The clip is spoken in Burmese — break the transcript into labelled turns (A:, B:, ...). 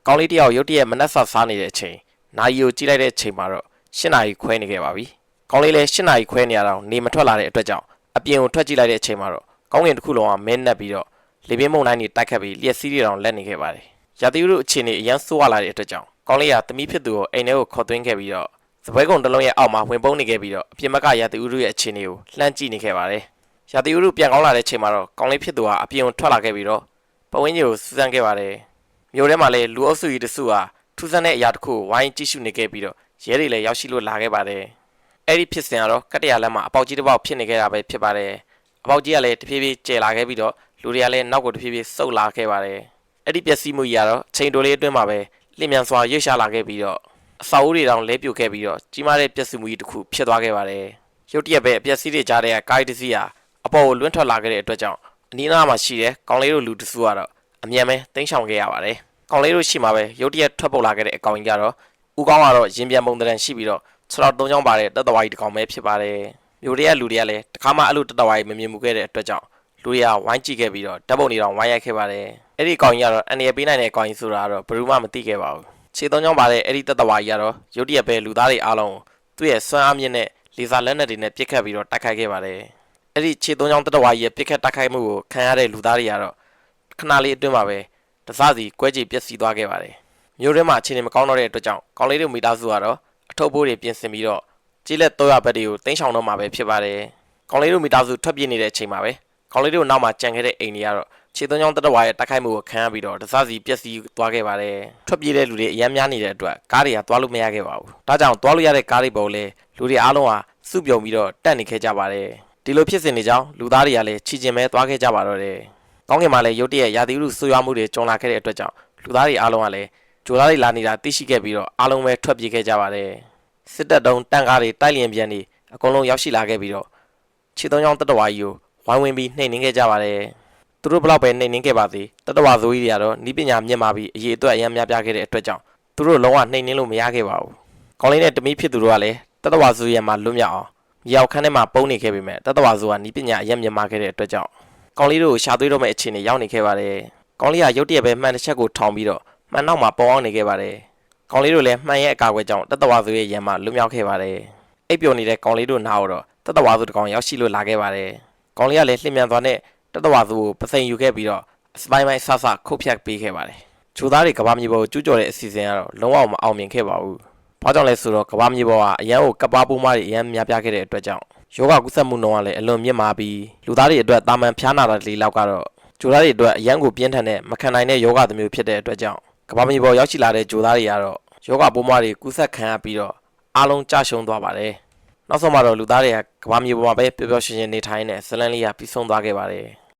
A: ကောင်းလေးတယောက်ရုတ်တရက်မနှက်ဆော့စားနေတဲ့အချိန်နာရီကိုကြည့်လိုက်တဲ့အချိန်မှာတော့၈နာရီခွဲနေခဲ့ပါပြီကောင်းလေးလည်း၈နာရီခွဲနေရတော့နေမထွက်လာတဲ့အတွက်ကြောင့်အပြင်ကိုထွက်ကြည့်လိုက်တဲ့အချိန်မှာတော့ကောင်းကင်တစ်ခုလုံးကမင်းနဲ့ပြီးတော့လေပြင်းမုန်တိုင်းတွေတိုက်ခတ်ပြီးလျှက်စီးတွေတောင်လက်နေခဲ့ပါတယ်ရာသီဥတုအခြေအနေအရန်ဆိုးရလာတဲ့အတွက်ကြောင့်ကောင်းလေးကသမီးဖြစ်သူကိုအိမ်ထဲကိုခေါ်သွင်းခဲ့ပြီးတော့စပွဲကုံတစ်လုံးရဲ့အောက်မှာဝင်ပုန်းနေခဲ့ပြီးတော့အပြင်ဘက်ကရာသီဥတုရဲ့အခြေအနေကိုလှမ်းကြည့်နေခဲ့ပါတယ်ရာသီဥတုပြန်ကောင်းလာတဲ့အချိန်မှာတော့ကောင်းလေးဖြစ်သူကအပြင်ကိုထွက်လာခဲ့ပြီးတော့ပဝင်းကြီးကိုစူးစမ်းခဲ့ပါတယ်မြို့ထဲမှာလည်းလူအုပ်စုကြီးတစုဟာထူးဆန်းတဲ့အရာတစ်ခုကိုဝိုင်းကြည့်ရှုနေခဲ့ပြီးတော့ရဲတွေလည်းရောက်ရှိလို့လာခဲ့ပါတယ်အဲ့ဒီဖြစ်စဉ်ကတော့ကတ္တရာလမ်းမှာအပေါက်ကြီးတစ်ပေါက်ဖြစ်နေခဲ့တာပဲဖြစ်ပါတယ်အပေါက်ကြီးကလည်းတဖြည်းဖြည်းကျယ်လာခဲ့ပြီးတော့လူတွေကလည်းနောက်ကိုတဖြည်းဖြည်းဆုတ်လာခဲ့ပါတယ်အဲ့ဒီပျက်စီးမှုကြီးကတော့ချိန်တိုလေးအတွင်းမှာပဲလျင်မြန်စွာရွေ့ရှာလာခဲ့ပြီးတော့အဆောက်အဦတွေတောင်လဲပြိုခဲ့ပြီးတော့ကြီးမားတဲ့ပျက်စီးမှုကြီးတစ်ခုဖြစ်သွားခဲ့ပါတယ်ရုတ်တရက်ပဲအပျက်စီးတွေကြားတဲ့ကားတစ်စီးဟာအပေါ်ကိုလွင့်ထွက်လာခဲ့တဲ့အတွက်ကြောင့်အနီးအနားမှာရှိတဲ့ကောင်းလေးတို့လူတစုကတော့အမြန်ပဲတိမ်းရှောင်ခဲ့ရပါတယ်ကောင်းလေးတို့ရှိမှာပဲရုတ်တရက်ထွက်ပေါ်လာခဲ့တဲ့အကောင်ကြီးကတော့ဦးကောင်းကတော့ရင်ပြန်ပုံတရံရှိပြီးတော့6တော့3ချောင်းပါတဲ့တက်တဝါကြီးတစ်ကောင်ပဲဖြစ်ပါတယ်မြို့တွေကလူတွေကလည်းတခါမှအဲ့လိုတက်တဝါကြီးမမြင်မှုခဲ့တဲ့အတွက်ကြောင့်လူတွေကဝိုင်းကြည့်ခဲ့ပြီးတော့ဓာတ်ပုံတွေတောင်ဝိုင်းရိုက်ခဲ့ပါတယ်အဲ့ဒီကောင်ကြီးကတော့အန်ရပေးနိုင်တဲ့ကောင်ကြီးဆိုတာကတော့ဘယ်သူမှမသိခဲ့ပါဘူးခြေ3ချောင်းပါတဲ့အဲ့ဒီတက်တဝါကြီးကတော့ရုတ်တရက်ပဲလူသားတွေအားလုံးသူ့ရဲ့စွမ်းအားမြင့်တဲ့လေဆာလက်နက်တွေနဲ့ပစ်ခတ်ပြီးတော့တိုက်ခိုက်ခဲ့ပါတယ်အဲ့ဒီခြေ3ချောင်းတက်တဝါကြီးရဲ့ပစ်ခတ်တိုက်ခိုက်မှုကိုခံရတဲ့လူသားတွေကတော့ခဏလေးအတွင်းမှာပဲတစားစီကွဲကြေပျက်စီးသွားခဲ့ပါတယ်မြို့ထဲမှာအခြေအနေမကောင်းတော့တဲ့အတွက်ကြောင့်ကောင်းလေးတို့မိသားစုကတော့အထုပ်ပိုးတွေပြင်ဆင်ပြီးတော့ကြီးလက်300ဘက်တွေကိုတင်းချောင်တော့မှာပဲဖြစ်ပါတယ်ကောင်းလေးတို့မိသားစုထွက်ပြေးနေတဲ့အချိန်မှာပဲကောင်းလေးတို့နောက်မှာကြံခဲ့တဲ့အိမ်တွေကတော့ခြေ3ချောင်းတက်တဝါရဲ့တိုက်ခိုက်မှုကိုခံရပြီးတော့တစားစီပျက်စီးသွားခဲ့ပါတယ်ထွက်ပြေးတဲ့လူတွေအများများနေတဲ့အတွက်ကားတွေကသွားလို့မရခဲ့ပါဘူးဒါကြောင့်သွားလို့ရတဲ့ကားတွေပေါ်လဲလူတွေအားလုံးဟာစုပြုံပြီးတော့တက်နေခဲ့ကြပါတယ်ဒီလိုဖြစ်စဉ်တွေကြောင့်လူသားတွေကလည်းချီကျင်ပဲသွားခဲ့ကြပါတော့တယ်ကောင်းကင်မှာလည်းရုတ်တရက်ရာသီဥတုဆိုးရွားမှုတွေကြုံလာခဲ့တဲ့အတွက်ကြောင့်လူသားတွေအားလုံးကလည်းဂျိုသားတွေလာနေတာသိရှိခဲ့ပြီးတော့အားလုံးပဲထွက်ပြေးခဲ့ကြပါတယ်စစ်တပ်တုံးတန်ကားတွေတိုက်လျင်ပြန်တွေအကုန်လုံးရောက်ရှိလာခဲ့ပြီးတော့ခြေ3ချောင်းတက်တဝါကြီးကိုဝိုင်းဝန်းပြီးနှိမ်နင်းခဲ့ကြပါတယ်သူတို့ဘလောက်ပဲနှိမ်နင်းခဲ့ပါစေတက်တဝါဆိုကြီးတွေကတော့နီးပညာမြင့်မာပြီးအရေးအတွက်အများများပြခဲ့တဲ့အတွက်ကြောင့်သူတို့လုံးဝနှိမ်နင်းလို့မရခဲ့ပါဘူးကောင်းလေးနဲ့တမီးဖြစ်သူတို့ကလည်းတက်တဝါဆိုရဲ့မှာလွတ်မြောက်အောင်မြောက်ခန်းထဲမှာပုံနေခဲ့ပေမဲ့တက်တဝါဆိုကနီးပညာအရင်မြင့်မာခဲ့တဲ့အတွက်ကြောင့်ကောင်းလေးတို့ကိုရှာသွေးတော့မဲ့အခြေအနေရောက်နေခဲ့ပါတယ်ကောင်းလေးကရုတ်တရက်ပဲမှန်တစ်ချက်ကိုထောင်ပြီးတော့မှန်နောက်မှာပေါအောင်နေခဲ့ပါတယ်ကောင်းလေးတို့လည်းမှန်ရဲ့အကာအကွယ်ကြောင့်တက်တဝါဆိုရဲ့ရံမှာလွတ်မြောက်ခဲ့ပါတယ်အိပ်ပျော်နေတဲ့ကောင်းလေးတို့နားတော့တက်တဝါဆိုတကောင်ရောက်ရှိလို့လာခဲ့ပါတယ်ကောင်းလေးကလည်းလှင်မြန်သွားတဲ့တက်တဝါဆိုကိုပစိန်ယူခဲ့ပြီးတော့စပိုင်းပိုင်းဆဆခုတ်ဖြတ်ပေးခဲ့ပါတယ်ဂျိုသားတွေကဘာမြေပေါ်ကျူးကျော်တဲ့အစီအစဉ်ကတော့လုံးဝမအောင်မြင်ခဲ့ပါဘူးဘာကြောင့်လဲဆိုတော့ကဘာမြေပေါ်ကအရန်ကိုကပ်ပါပိုးမတွေအရန်များပြားခဲ့တဲ့အတွက်ကြောင့်ယောဂကုသမှုနှုန်းကလည်းအလွန်မြင့်မားပြီးလူသားတွေအတွက်တာမန်ဖျားနာတာလေးလောက်ကတော့ဂျိုသားတွေအတွက်အရန်ကိုပြင်းထန်တဲ့မခံနိုင်တဲ့ယောဂတစ်မျိုးဖြစ်တဲ့အတွက်ကြောင့်ကဘာမြေပေါ်ရောက်ရှိလာတဲ့ဂျိုသားတွေကတော့ယောဂပိုးမတွေကုသခံရပြီးတော့အားလုံးကြရှုံးသွားပါတယ်နောက်ဆုံးမှာတော့လူသားတွေကကဘာမြေပေါ်မှာပဲပျော်ပျော်ရွှင်ရွှင်နေထိုင်တဲ့ဇလန်းလေးကပြီးဆုံးသွားခဲ့ပါတယ်